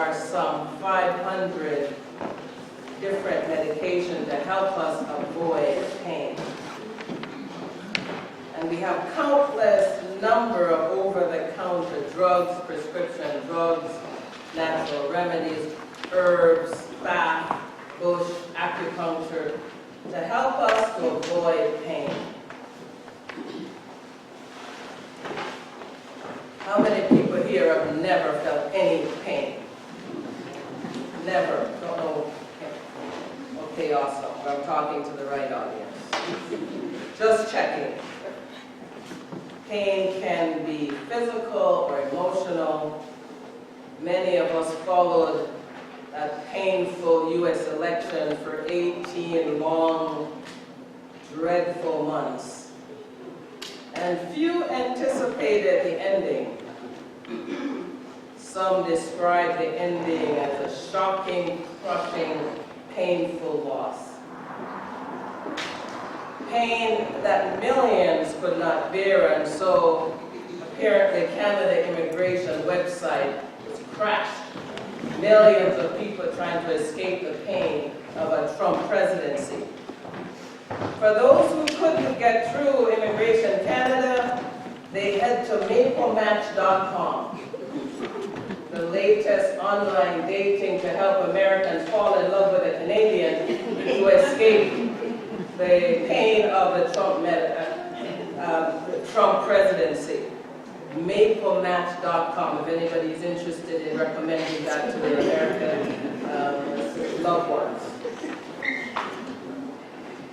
are some 500 different medications to help us avoid pain. And we have countless number of over-the-counter drugs, prescription drugs, natural remedies, herbs, bath, bush, acupuncture, to help us to avoid pain. How many people here have never felt any pain? Never. Don't know. Okay, awesome. I'm talking to the right audience. Just checking. Pain can be physical or emotional. Many of us followed that painful U.S. election for 18 long, dreadful months. And few anticipated the ending. Some describe the ending as a shocking, crushing, painful loss. Pain that millions could not bear, and so apparently Canada immigration website was crashed. Millions of people trying to escape the pain of a Trump presidency. For those who couldn't get through Immigration Canada, they head to maplematch.com, the latest online dating to help Americans fall in love with a Canadian to escape the pain of the Trump presidency. Maplematch.com, if anybody is interested in recommending that to their American loved ones.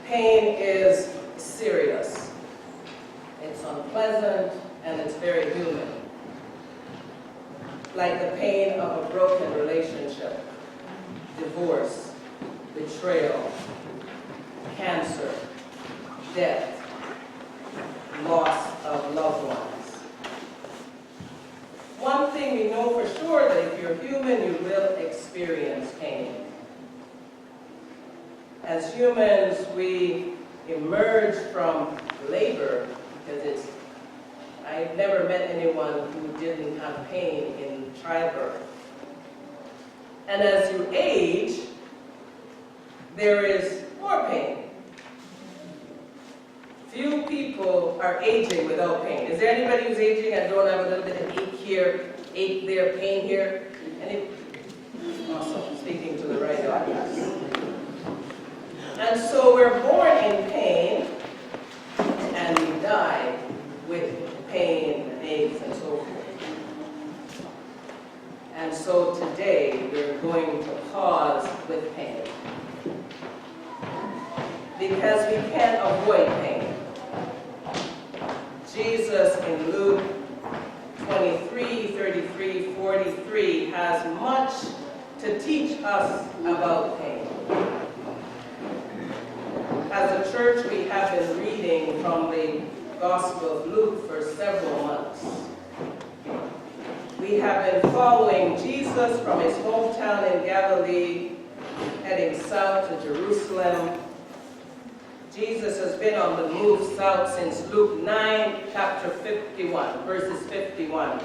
Pain is serious. It's unpleasant and it's very human. Like the pain of a broken relationship, divorce, betrayal, cancer, death, loss of loved ones. One thing we know for sure, that if you're human, you will experience pain. As humans, we emerge from labor because I've never met anyone who didn't have pain in childbirth. And as you age, there is more pain. Few people are aging without pain. Is there anybody who's aging and don't have a little bit of ache here, ache there, pain here? Awesome, speaking to the right audience. And so we're born in pain, and we die with pain and aches and so forth. And so today we're going to pause with pain, because we can't avoid pain. Jesus in Luke 23, 33, 43 has much to teach us about pain. As a church, we have been reading from the Gospel of Luke for several months. We have been following Jesus from his hometown in Galilee, heading south to Jerusalem. Jesus has been on the move south since Luke 9, chapter 51, verses 51.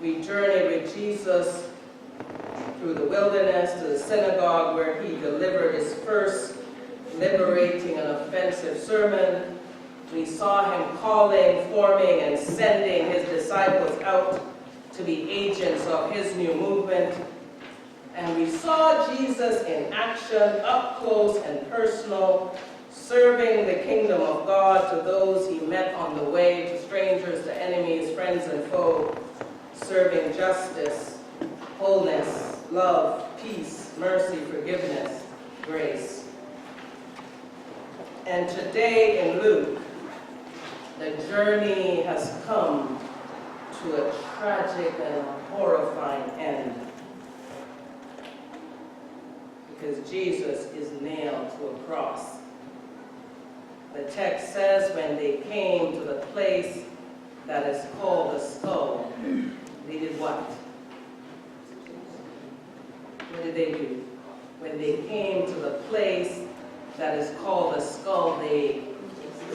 We journeyed with Jesus through the wilderness to the synagogue, where he delivered his first liberating and offensive sermon. We saw him calling, forming, and sending his disciples out to be agents of his new movement. And we saw Jesus in action, up close and personal, serving the kingdom of God to those he met on the way, to strangers, to enemies, friends, and foes, serving justice, wholeness, love, peace, mercy, forgiveness, grace. And today in Luke, the journey has come to a tragic and horrifying end, because Jesus is nailed to a cross. The text says when they came to the place that is called the skull, they did what? What did they do? When they came to the place that is called the skull, they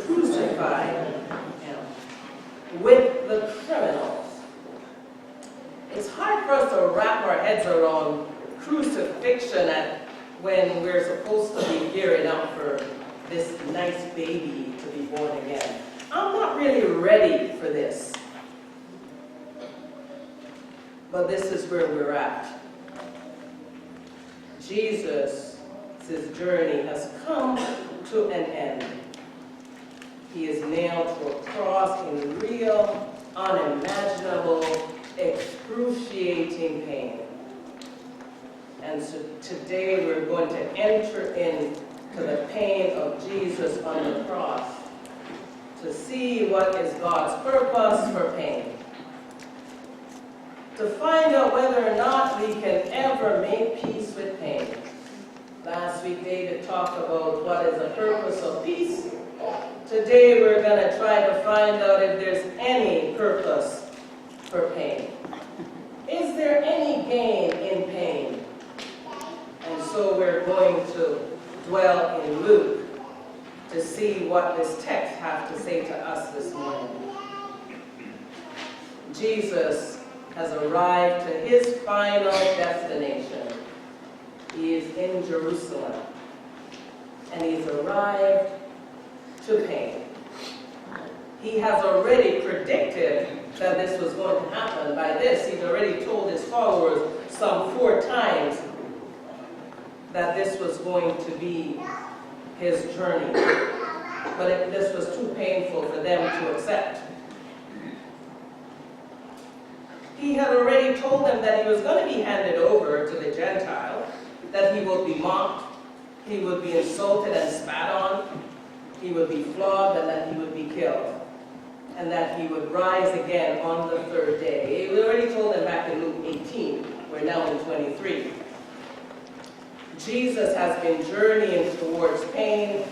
crucified him with the criminals. It's hard for for us to wrap our heads around crucifixion when we're supposed to be gearing up for this nice baby to be born again. I'm not really ready for this. But this is where we're at. Jesus' journey has come to an end. He is nailed to a cross in real, unimaginable, excruciating pain. And so today we're going to enter into the pain of Jesus on the cross to see what is God's purpose for pain. To find out whether or not we can ever make peace with pain. Last week David talked about what is the purpose of peace. Today we're going to try to find out if there's any purpose for pain. Is there any gain in pain? And so we're going to dwell in Luke to see what this text has to say to us this morning. Jesus has arrived to his final destination. He is in Jerusalem. And he's arrived to pain. He has already predicted that this was going to happen by this. He's already told his followers some 4 times that this was going to be his journey. But this was too painful for them to accept. He had already told them that he was going to be handed over to the Gentiles, that he would be mocked, he would be insulted and spat on, he would be flogged, and that he would be killed, and that he would rise again on the 3rd day. He already told them back in Luke 18. We're now in 23. Jesus has been journeying towards pain.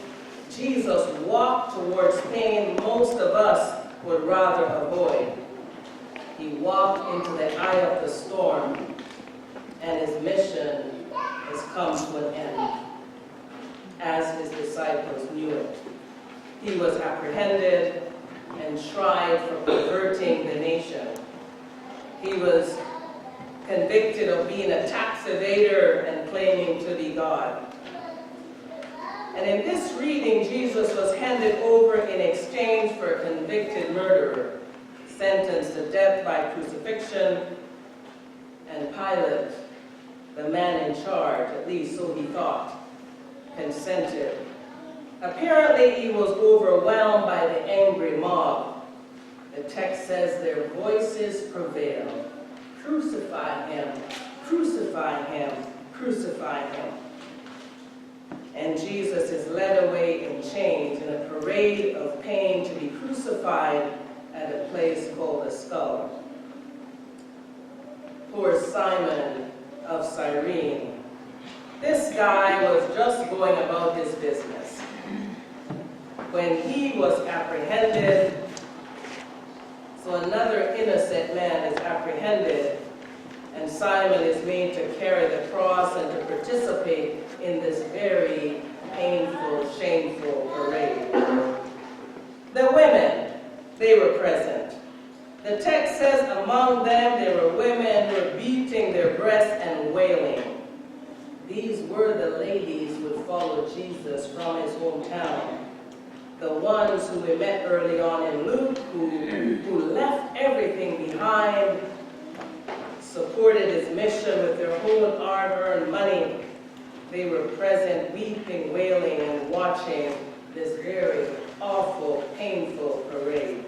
Jesus walked towards pain most of us would rather avoid. He walked into the eye of the storm, and his mission has come to an end, as his disciples knew it. He was apprehended and tried for perverting the nation. He was convicted of being a tax evader and claiming to be God. And in this reading, Jesus was handed over in exchange for a convicted murderer, sentenced to death by crucifixion, and Pilate, the man in charge, at least so he thought, consented. Apparently, he was overwhelmed by the angry mob. The text says their voices prevailed. Crucify him, crucify him, crucify him. And Jesus is led away in chains in a parade of pain to be crucified at a place called the Skull. Poor Simon of Cyrene. This guy was just going about his business. When he was apprehended, so another innocent man is apprehended, and Simon is made to carry the cross and to participate in this very painful, shameful parade. The women, they were present. The text says among them there were women who were beating their breasts and wailing. These were the ladies who would follow Jesus from his hometown. The ones who we met early on in Luke, who left everything behind, supported his mission with their whole hard-earned money. They were present, weeping, wailing, and watching this very awful, painful parade.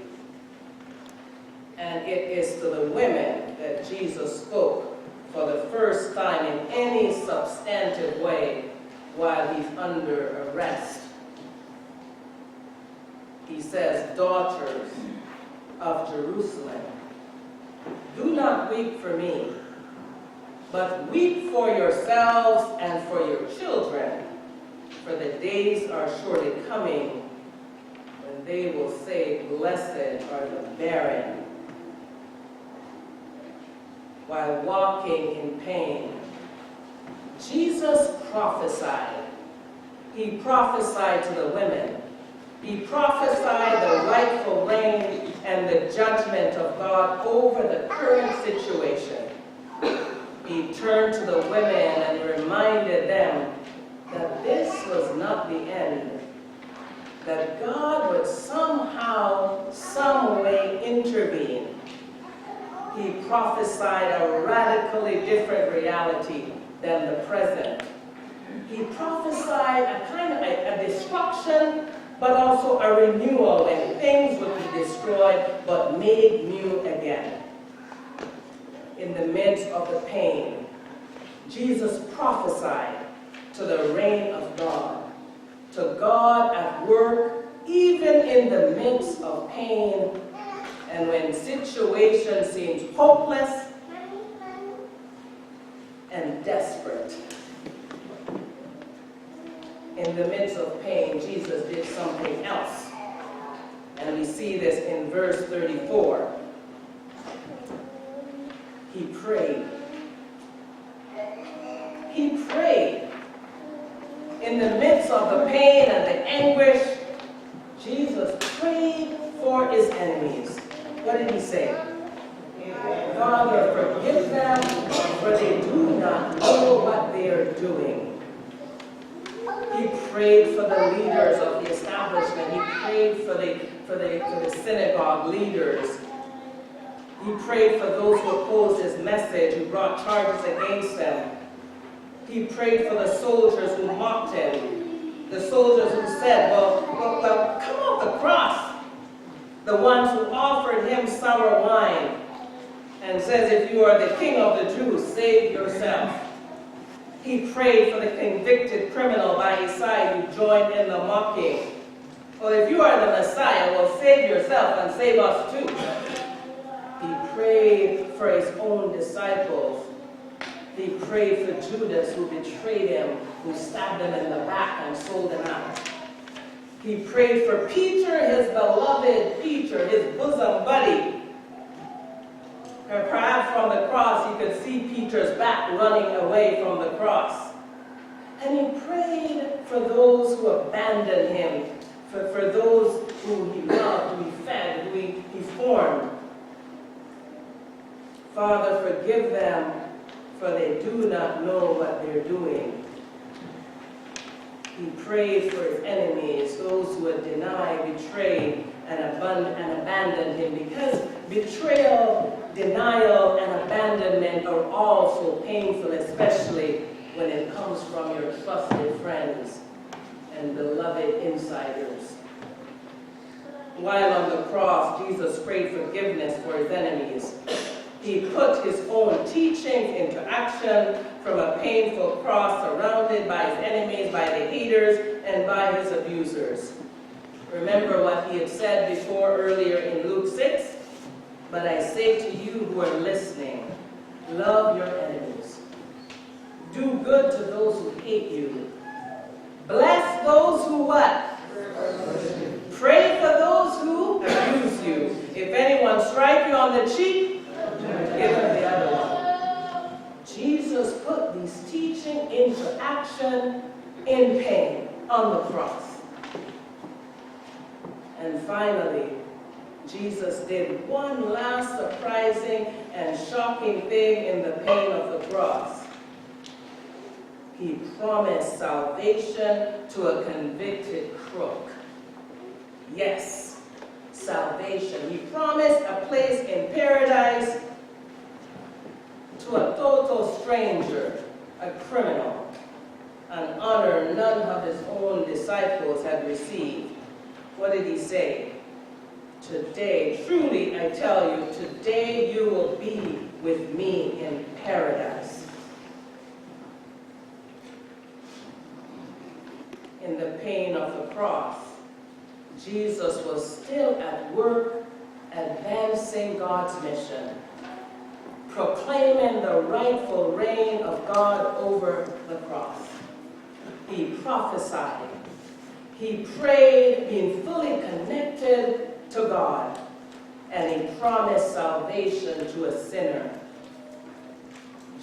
And it is to the women that Jesus spoke for the first time in any substantive way while he's under arrest. He says, "Daughters of Jerusalem, do not weep for me, but weep for yourselves and for your children, for the days are surely coming when they will say, 'Blessed are the barren,' while walking in pain." Jesus prophesied. He prophesied to the women. He prophesied the rightful reign and the judgment of God over the current situation. he turned to the women and reminded them that this was not the end, that God would somehow, some way intervene. He prophesied a radically different reality than the present. He prophesied a kind of a destruction, but also a renewal when things would be destroyed but made new again. In the midst of the pain, Jesus prophesied to the reign of God, to God at work, even in the midst of pain, and when situation seems hopeless and desperate. In the midst of pain, Jesus did something else. And we see this in verse 34. He prayed. He prayed. In the midst of the pain and the anguish, Jesus prayed for his enemies. What did he say? Father, forgive them, for they do not know what they are doing. He prayed for the leaders of the establishment. He prayed for the synagogue leaders. He prayed for those who opposed his message, who brought charges against him. He prayed for the soldiers who mocked him, the soldiers who said, well, come off the cross. The ones who offered him sour wine and says, if you are the king of the Jews, save yourself. He prayed for the convicted criminal by his side who joined in the mocking. Well, if you are the Messiah, well, save yourself and save us too. He prayed for his own disciples. He prayed for Judas, who betrayed him, who stabbed him in the back and sold him out. He prayed for Peter, his beloved Peter, his bosom buddy. Perhaps from the cross, he could see Peter's back running away from the cross. And he prayed for those who abandoned him, for those who he loved, who he fed, who he formed. Father, forgive them, for they do not know what they're doing. He prayed for his enemies, those who had denied, betrayed, and abandoned him, because betrayal, denial, and abandonment are all so painful, especially when it comes from your trusted friends and beloved insiders. While on the cross, Jesus prayed forgiveness for his enemies. He put his own teachings into action from a painful cross, surrounded by his enemies, by the haters, and by his abusers. Remember what he had said before earlier in Luke 6? But I say to you who are listening, love your enemies. Do good to those who hate you. Bless those who what? Pray for those who abuse you. If anyone strike you on the cheek, give him the other one. Jesus put these teachings into action in pain on the cross. And finally, Jesus did one last surprising and shocking thing in the pain of the cross. He promised salvation to a convicted crook. Yes, salvation. He promised a place in paradise to a total stranger, a criminal, an honor none of his own disciples had received. What did he say? Today, truly I tell you, today you will be with me in paradise. In the pain of the cross, Jesus was still at work advancing God's mission, proclaiming the rightful reign of God over the cross. He prophesied. He prayed, being fully connected to God, and he promised salvation to a sinner.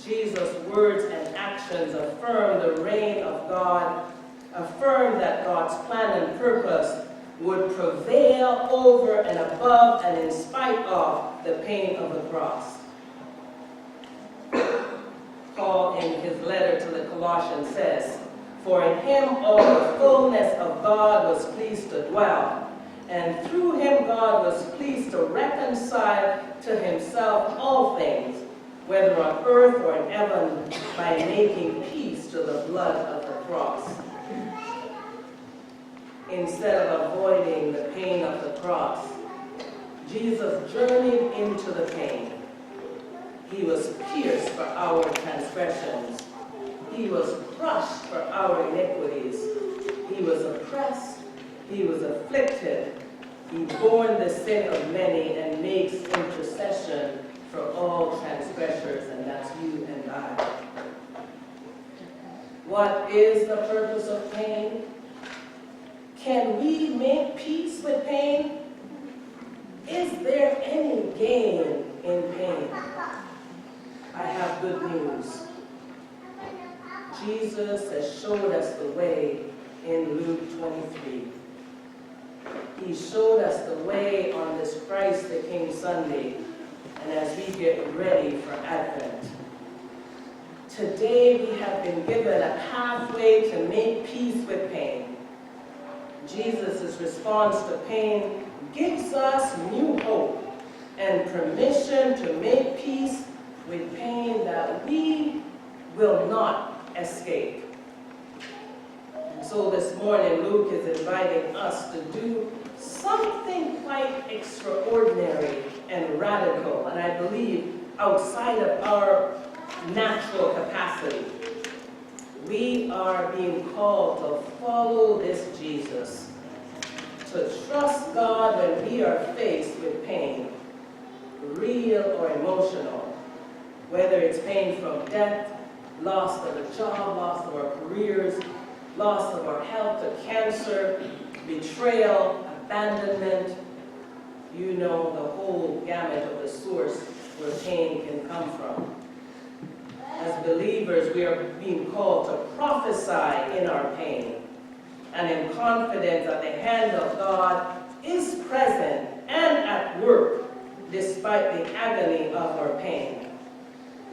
Jesus' words and actions affirm the reign of God, affirm that God's plan and purpose would prevail over and above and in spite of the pain of the cross. Paul in his letter to the Colossians says, "For in him all the fullness of God was pleased to dwell, and through him God was pleased to reconcile to himself all things, whether on earth or in heaven, by making peace through the blood of the cross." Instead of avoiding the pain of the cross, Jesus journeyed into the pain. He was pierced for our transgressions. He was crushed for our iniquities. He was oppressed. He was afflicted. He bore the sin of many and makes intercession for all transgressors, and that's you and I. What is the purpose of pain? Can we make peace with pain? Is there any gain in pain? I have good news. Jesus has showed us the way in Luke 23. He showed us the way on this Christ the King Sunday, and as we get ready for Advent. Today we have been given a pathway to make peace with pain. Jesus' response to pain gives us new hope and permission to make peace with pain that we will not escape. And so this morning, Luke is inviting us to do something quite extraordinary and radical, and I believe outside of our natural capacity. We are being called to follow this Jesus, to trust God when we are faced with pain, real or emotional, whether it's pain from death, loss of a job, loss of our careers, loss of our health to cancer, betrayal, abandonment. You know the whole gamut of the source where pain can come from. As believers, we are being called to prophesy in our pain and in confidence that the hand of God is present and at work despite the agony of our pain.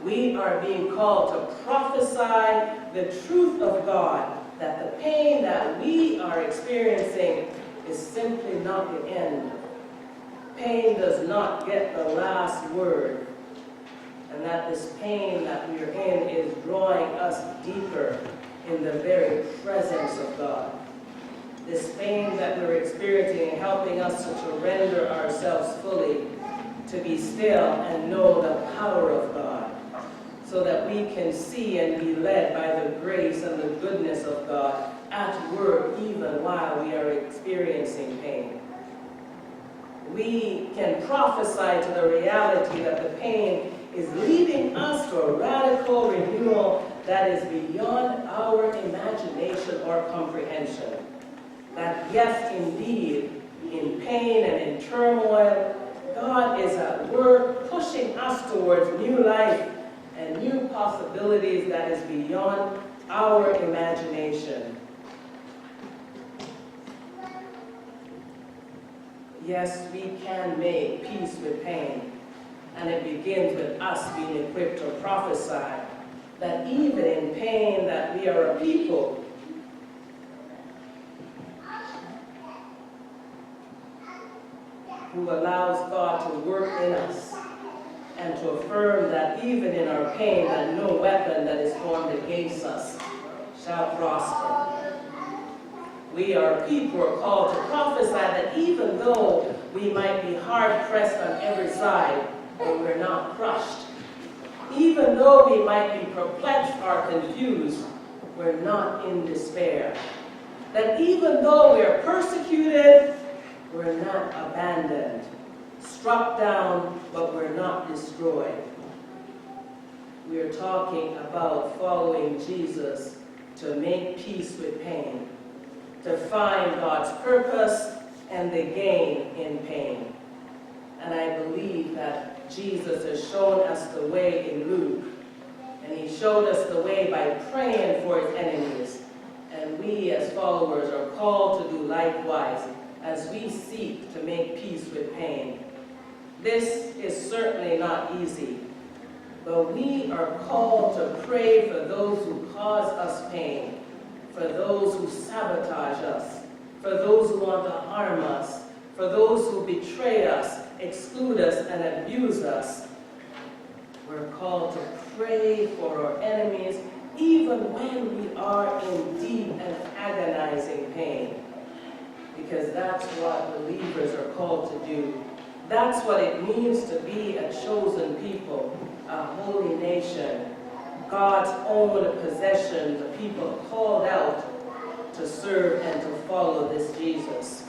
We are being called to prophesy the truth of God, that the pain that we are experiencing is simply not the end. Pain does not get the last word. And that this pain that we are in is drawing us deeper in the very presence of God. This pain that we're experiencing and helping us to surrender ourselves fully, to be still and know the power of God, so that we can see and be led by the grace and the goodness of God at work even while we are experiencing pain. We can prophesy to the reality that the pain is leading us to a radical renewal that is beyond our imagination or comprehension. That yes, indeed, in pain and in turmoil, God is at work pushing us towards new life and new possibilities that is beyond our imagination. Yes, we can make peace with pain. And it begins with us being equipped to prophesy that even in pain that we are a people who allows God to work in us, and to affirm that even in our pain that no weapon that is formed against us shall prosper. We are people who are called to prophesy that even though we might be hard-pressed on every side, but we're not crushed. Even though we might be perplexed or confused, we're not in despair. That even though we're persecuted, we're not abandoned. Struck down, but we're not destroyed. We are talking about following Jesus to make peace with pain, to find God's purpose and the gain in pain. And I believe that Jesus has shown us the way in Luke, and he showed us the way by praying for his enemies. And we as followers are called to do likewise as we seek to make peace with pain. This is certainly not easy, but we are called to pray for those who cause us pain, for those who sabotage us, for those who want to harm us, for those who betray us, exclude us, and abuse us. We're called to pray for our enemies, even when we are in deep and agonizing pain. Because that's what believers are called to do. That's what it means to be a chosen people, a holy nation, God's own possession, the people called out to serve and to follow this Jesus.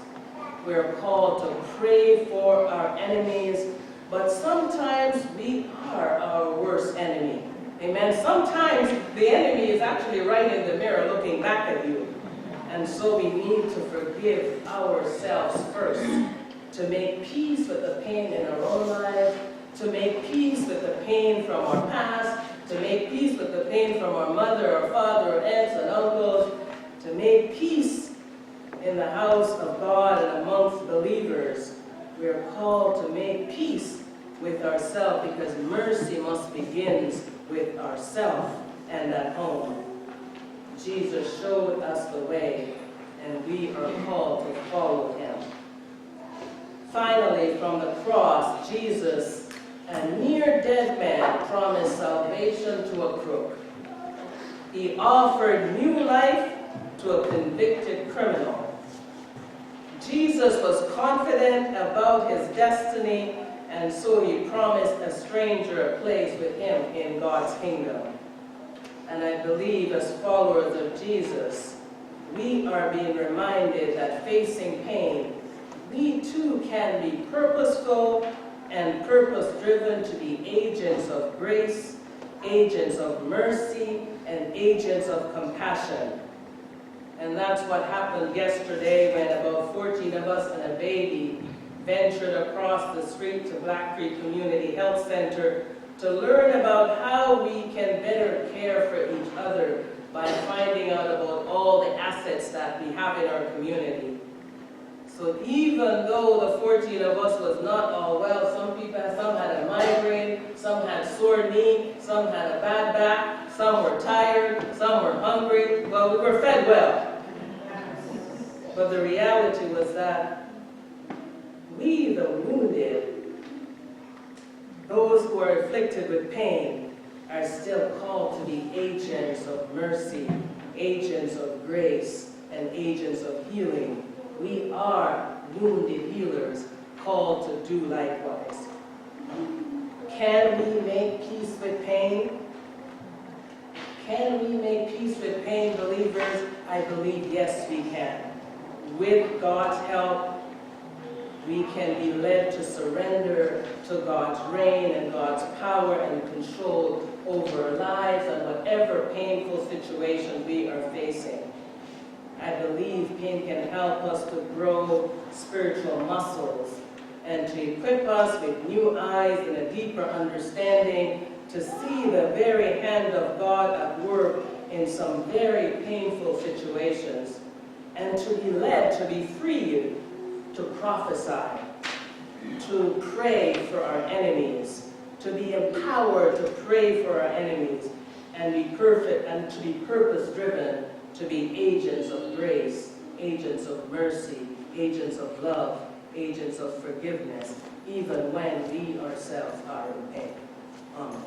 We're called to pray for our enemies, but sometimes we are our worst enemy. Amen. Sometimes the enemy is actually right in the mirror looking back at you. And so we need to forgive ourselves first, to make peace with the pain in our own lives, to make peace with the pain from our past, to make peace with the pain from our mother, our father, our aunts and uncles, to make peace in the house of God and amongst believers. We are called to make peace with ourselves, because mercy must begin with ourselves and at home. Jesus showed us the way, and we are called to follow him. Finally, from the cross, Jesus, a near dead man, promised salvation to a crook. He offered new life to a convicted criminal. Jesus was confident about his destiny, and so he promised a stranger a place with him in God's kingdom. And I believe, as followers of Jesus, we are being reminded that facing pain, we too can be purposeful and purpose-driven to be agents of grace, agents of mercy, and agents of compassion. And that's what happened yesterday when about 14 of us and a baby ventured across the street to Black Creek Community Health Center to learn about how we can better care for each other by finding out about all the assets that we have in our community. So even though the 14 of us was not all well, some had a migraine, some had sore knee, some had a bad back, some were tired, some were hungry. Well, we were fed well. But the reality was that we, the wounded, those who are afflicted with pain, are still called to be agents of mercy, agents of grace, and agents of healing. We are wounded healers called to do likewise. Can we make peace with pain? Can we make peace with pain, believers? I believe yes, we can. With God's help, we can be led to surrender to God's reign and God's power and control over our lives and whatever painful situation we are facing. I believe pain can help us to grow spiritual muscles and to equip us with new eyes and a deeper understanding to see the very hand of God at work in some very painful situations, and to be led, to be freed, to prophesy, to pray for our enemies, to be empowered to pray for our enemies, and be perfect and to be purpose-driven, to be agents of grace, agents of mercy, agents of love, agents of forgiveness, even when we ourselves are in pain. Amen.